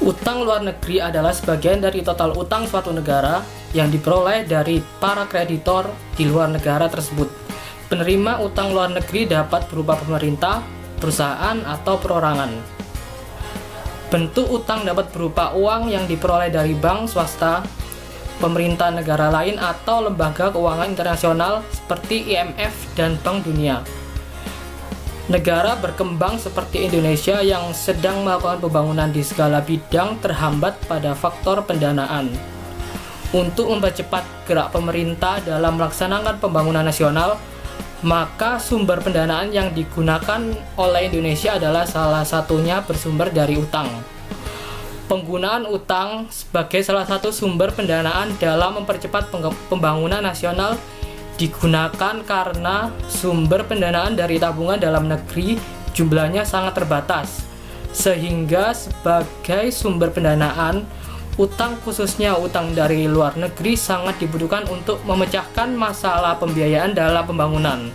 Utang luar negeri adalah sebagian dari total utang suatu negara yang diperoleh dari para kreditor di luar negara tersebut. Penerima utang luar negeri dapat berupa pemerintah, perusahaan, atau perorangan. Bentuk utang dapat berupa uang yang diperoleh dari bank swasta, pemerintah negara lain, atau lembaga keuangan internasional seperti IMF dan Bank Dunia. Negara berkembang seperti Indonesia yang sedang melakukan pembangunan di segala bidang terhambat pada faktor pendanaan. Untuk mempercepat gerak pemerintah dalam melaksanakan pembangunan nasional, maka sumber pendanaan yang digunakan oleh Indonesia adalah salah satunya bersumber dari utang. Penggunaan utang sebagai salah satu sumber pendanaan dalam mempercepat pembangunan nasional digunakan karena sumber pendanaan dari tabungan dalam negeri jumlahnya sangat terbatas, sehingga sebagai sumber pendanaan, utang khususnya utang dari luar negeri sangat dibutuhkan untuk memecahkan masalah pembiayaan dalam pembangunan.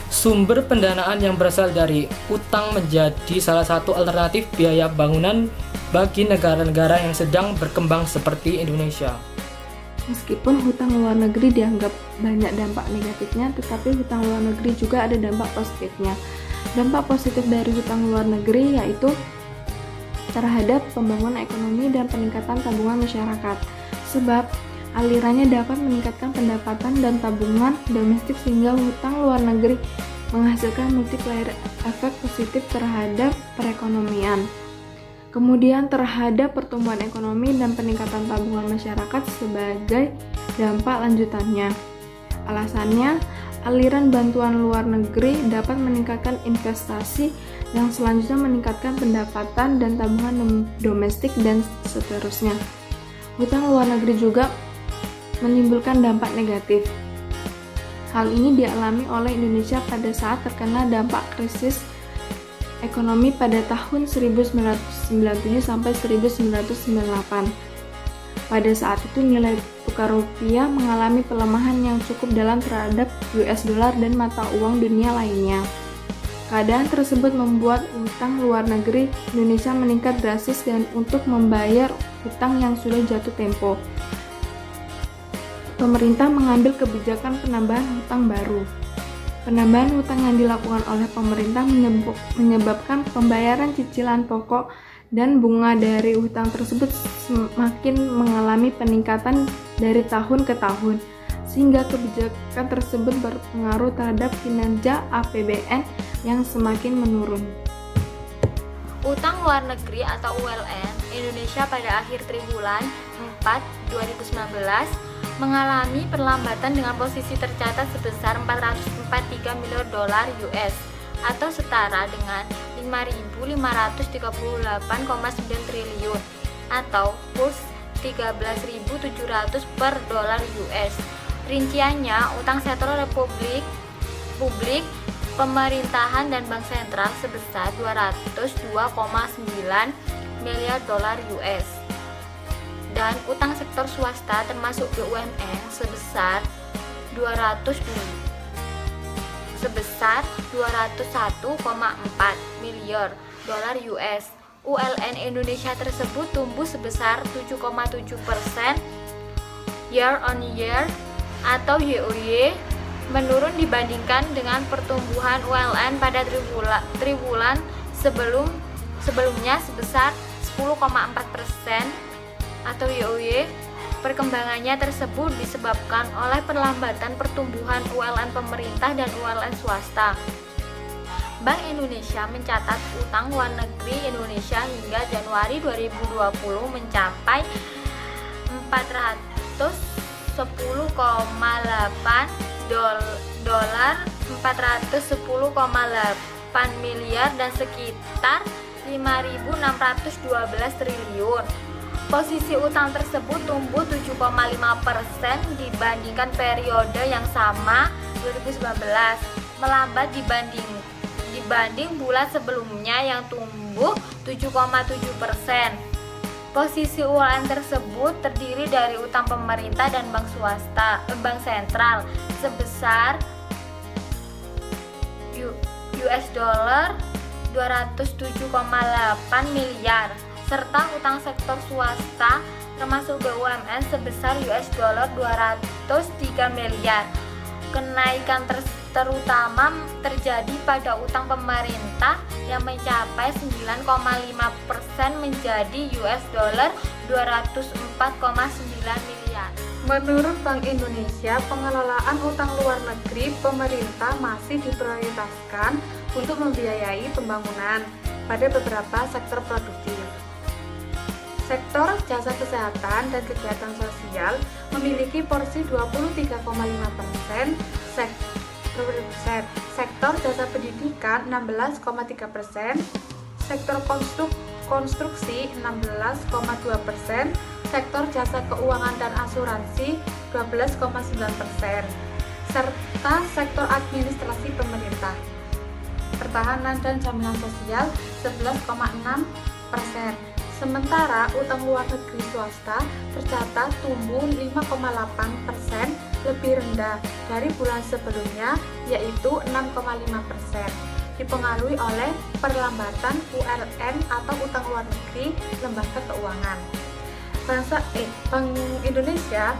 Sumber pendanaan yang berasal dari utang menjadi salah satu alternatif biaya bangunan bagi negara-negara yang sedang berkembang seperti Indonesia. Meskipun hutang luar negeri dianggap banyak dampak negatifnya, tetapi hutang luar negeri juga ada dampak positifnya. Dampak positif dari hutang luar negeri yaitu terhadap pembangunan ekonomi dan peningkatan tabungan masyarakat. Sebab alirannya dapat meningkatkan pendapatan dan tabungan domestik sehingga hutang luar negeri menghasilkan multiplier efek positif terhadap perekonomian. Kemudian terhadap pertumbuhan ekonomi dan peningkatan tabungan masyarakat sebagai dampak lanjutannya. Alasannya, aliran bantuan luar negeri dapat meningkatkan investasi yang selanjutnya meningkatkan pendapatan dan tabungan domestik dan seterusnya. Hutang luar negeri juga menimbulkan dampak negatif. Hal ini dialami oleh Indonesia pada saat terkena dampak krisis ekonomi pada tahun 1997 sampai 1998. Pada saat itu nilai tukar rupiah mengalami pelemahan yang cukup dalam terhadap US dollar dan mata uang dunia lainnya. Keadaan tersebut membuat utang luar negeri Indonesia meningkat drastis dan untuk membayar utang yang sudah jatuh tempo, pemerintah mengambil kebijakan penambahan hutang baru. Penambahan hutang yang dilakukan oleh pemerintah menyebabkan pembayaran cicilan pokok dan bunga dari hutang tersebut semakin mengalami peningkatan dari tahun ke tahun, sehingga kebijakan tersebut berpengaruh terhadap kinerja APBN yang semakin menurun. Utang luar negeri atau ULN Indonesia pada akhir triwulan 4 2019 mengalami perlambatan dengan posisi tercatat sebesar 443 miliar dolar US atau setara dengan 5.538,9 triliun atau kurs 13.700 per dolar US. Rinciannya, utang sektor publik, pemerintahan dan bank sentral sebesar 202,9 miliar dolar US. Dan utang sektor swasta termasuk BUMN sebesar 201,4 miliar dolar US. ULN Indonesia tersebut tumbuh sebesar 7,7% year on year atau YoY, menurun dibandingkan dengan pertumbuhan ULN pada triwulan sebelumnya sebesar 10,4% atau YoY. Perkembangannya tersebut disebabkan oleh perlambatan pertumbuhan ULN pemerintah dan ULN swasta. Bank Indonesia mencatat utang luar negeri Indonesia hingga Januari 2020 mencapai 410,8 miliar dan sekitar 5.612 triliun. Posisi utang tersebut tumbuh 7,5% dibandingkan periode yang sama 2019, melambat dibanding bulan sebelumnya yang tumbuh 7,7%. Posisi ULN tersebut terdiri dari utang pemerintah dan bank bank sentral sebesar US dollar 207,8 miliar. serta utang sektor swasta termasuk BUMN sebesar $203 miliar. Kenaikan terutama terjadi pada utang pemerintah yang mencapai 9,5% menjadi $204,9 miliar. Menurut Bank Indonesia, pengelolaan utang luar negeri pemerintah masih diprioritaskan untuk membiayai pembangunan pada beberapa sektor produktif. Sektor jasa kesehatan dan kegiatan sosial memiliki porsi 23,5%, sektor jasa pendidikan 16,3%, sektor konstruksi 16,2%, sektor jasa keuangan dan asuransi 12,9%, serta sektor administrasi pemerintah, pertahanan dan jaminan sosial 11,6%. Sementara utang luar negeri swasta tercatat tumbuh 5,8% lebih rendah dari bulan sebelumnya, yaitu 6,5%, dipengaruhi oleh perlambatan ULN atau utang luar negeri lembaga keuangan. Bank Indonesia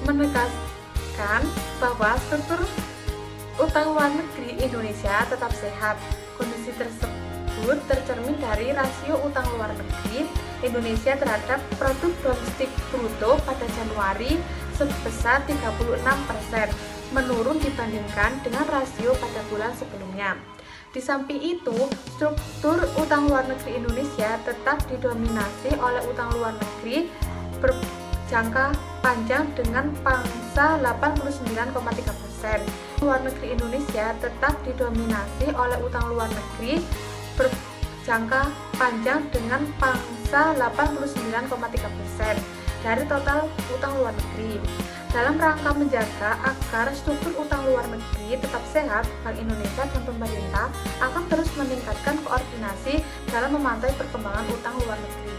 menegaskan bahwa struktur utang luar negeri Indonesia tetap sehat. Kondisi tersebut tercermin dari rasio utang luar negeri Indonesia terhadap produk domestik bruto pada Januari sebesar 36%, menurun dibandingkan dengan rasio pada bulan sebelumnya. Di samping itu, struktur utang luar negeri Indonesia tetap didominasi oleh utang luar negeri berjangka panjang dengan pangsa 89,3%. Luar negeri Indonesia tetap didominasi oleh utang luar negeri berjangka panjang dengan pangsa 89,3% dari total utang luar negeri. Dalam rangka menjaga agar struktur utang luar negeri tetap sehat, Bank Indonesia dan pemerintah akan terus meningkatkan koordinasi dalam memantau perkembangan utang luar negeri.